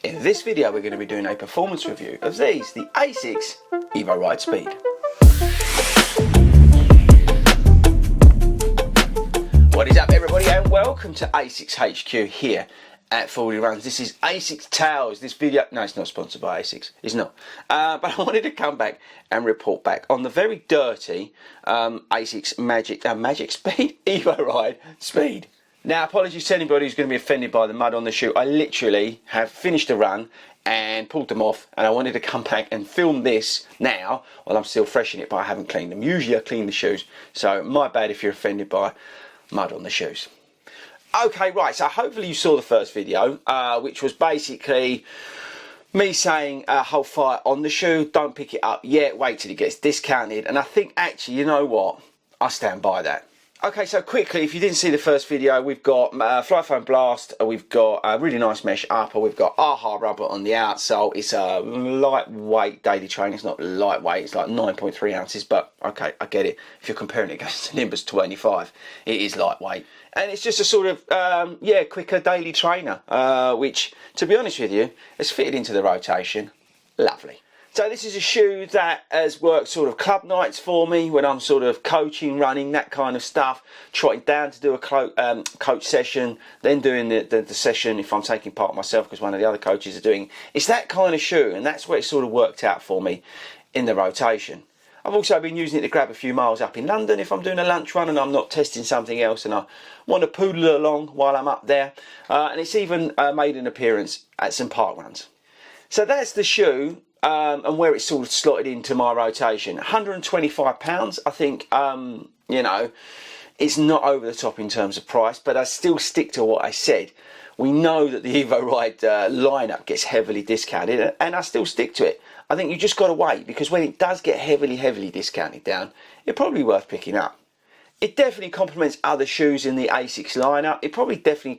In this video we're going to be doing a performance review of these, the ASICS Evoride Speed. What is up everybody and welcome to ASICS HQ here at 40 Runs. This is ASICS Towers. This video, no, it's not sponsored by ASICS, it's not. But I wanted to come back and report back on the very dirty ASICS Magic Speed Evoride Speed. Now, apologies to anybody who's going to be offended by the mud on the shoe. I literally have finished a run and pulled them off, and I wanted to come back and film this now while I'm still fresh in it, but I haven't cleaned them. Usually I clean the shoes, so my bad if you're offended by mud on the shoes. Okay, right, so hopefully you saw the first video, which was basically me saying hold fire on the shoe, don't pick it up yet, wait till it gets discounted, and I think actually, you know what, I stand by that. Okay, so quickly, if you didn't see the first video, we've got Fly Foam Blast, we've got a really nice mesh upper, we've got AHA rubber on the outsole. It's a lightweight daily trainer. It's not lightweight, it's like 9.3 ounces, but okay, I get it. If you're comparing it against Nimbus 25, it is lightweight. And it's just a sort of, quicker daily trainer, which, to be honest with you, has fitted into the rotation. Lovely. So this is a shoe that has worked sort of club nights for me when I'm sort of coaching, running, that kind of stuff. Trotting down to do a coach session, then doing the session if I'm taking part myself because one of the other coaches are doing. It's that kind of shoe, and that's where it sort of worked out for me in the rotation. I've also been using it to grab a few miles up in London if I'm doing a lunch run and I'm not testing something else and I want to poodle along while I'm up there. And it's even made an appearance at some park runs. So that's the shoe. And where it's sort of slotted into my rotation. £125, I think, you know, it's not over the top in terms of price, but I still stick to what I said. We know that the Evoride lineup gets heavily discounted, and I still stick to it. I think you just got to wait, because when it does get heavily discounted down, it's probably worth picking up. It definitely complements other shoes in the ASICS lineup. It probably definitely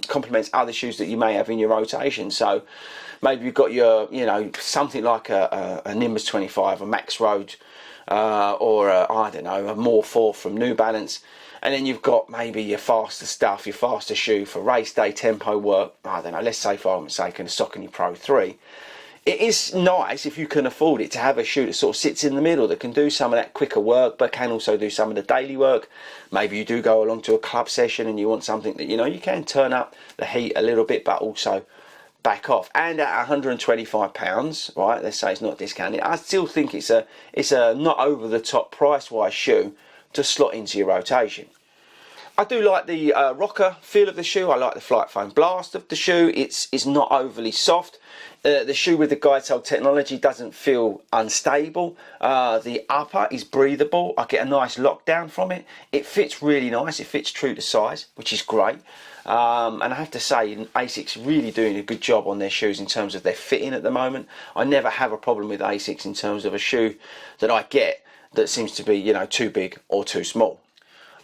complements other shoes that you may have in your rotation. So maybe you've got your, you know, something like a Nimbus 25, a Max Road, or I don't know, a More 4 from New Balance. And then you've got maybe your faster stuff, your faster shoe for race day tempo work. I don't know, let's say for argument's sake, a Saucony Pro 3. It is nice if you can afford it to have a shoe that sort of sits in the middle that can do some of that quicker work but can also do some of the daily work. Maybe you do go along to a club session and you want something that, you know, you can turn up the heat a little bit but also back off. And at £125, right, let's say it's not discounted, I still think it's a not over the top price wise shoe to slot into your rotation. I do like the rocker feel of the shoe. I like the Fly Foam Blast of the shoe. It's not overly soft. The shoe with the guide sole technology doesn't feel unstable. The upper is breathable. I get a nice lockdown from it. It fits really nice. It fits true to size, which is great. And I have to say, ASICS really doing a good job on their shoes in terms of their fitting at the moment. I never have a problem with ASICS in terms of a shoe that I get that seems to be, you know, too big or too small.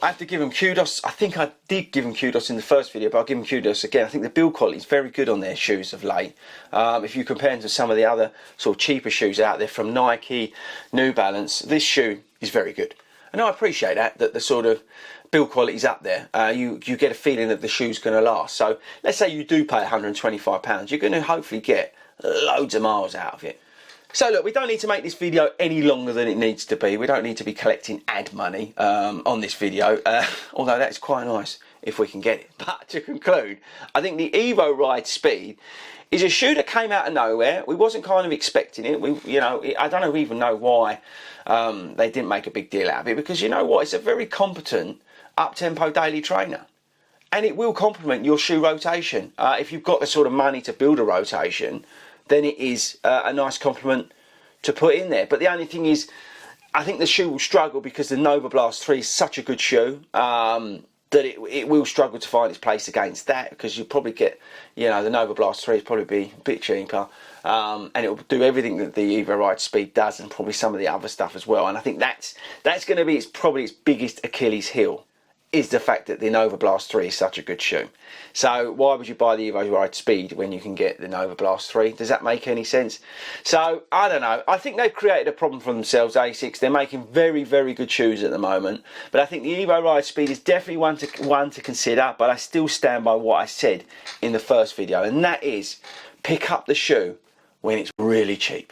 I have to give them kudos. I think I did give them kudos in the first video, but I'll give them kudos again. I think the build quality is very good on their shoes of late. If you compare them to some of the other sort of cheaper shoes out there from Nike, New Balance, this shoe is very good. And I appreciate that the sort of build quality is up there. You get a feeling that the shoe's going to last. So let's say you do pay £125, you're going to hopefully get loads of miles out of it. So look, we don't need to make this video any longer than it needs to be. We don't need to be collecting ad money on this video, although that's quite nice if we can get it. But to conclude, I think the Evoride Speed is a shoe that came out of nowhere. We wasn't kind of expecting it. I don't even know why they didn't make a big deal out of it, because you know what? It's a very competent up-tempo daily trainer. And it will complement your shoe rotation. If you've got the sort of money to build a rotation, then it is a nice compliment to put in there. But the only thing is, I think the shoe will struggle because the Nova Blast 3 is such a good shoe that it will struggle to find its place against that, because you'll probably get, you know, the Nova Blast 3 is probably be a bit cheaper, and it will do everything that the Evoride Speed does and probably some of the other stuff as well. And I think that's going to be probably its biggest Achilles heel is the fact that the Nova Blast 3 is such a good shoe. So why would you buy the Evoride Speed when you can get the Nova Blast 3? Does that make any sense? So I don't know. I think they've created a problem for themselves, ASICS. They're making very, very good shoes at the moment. But I think the Evoride Speed is definitely one to consider. But I still stand by what I said in the first video. And that is, pick up the shoe when it's really cheap.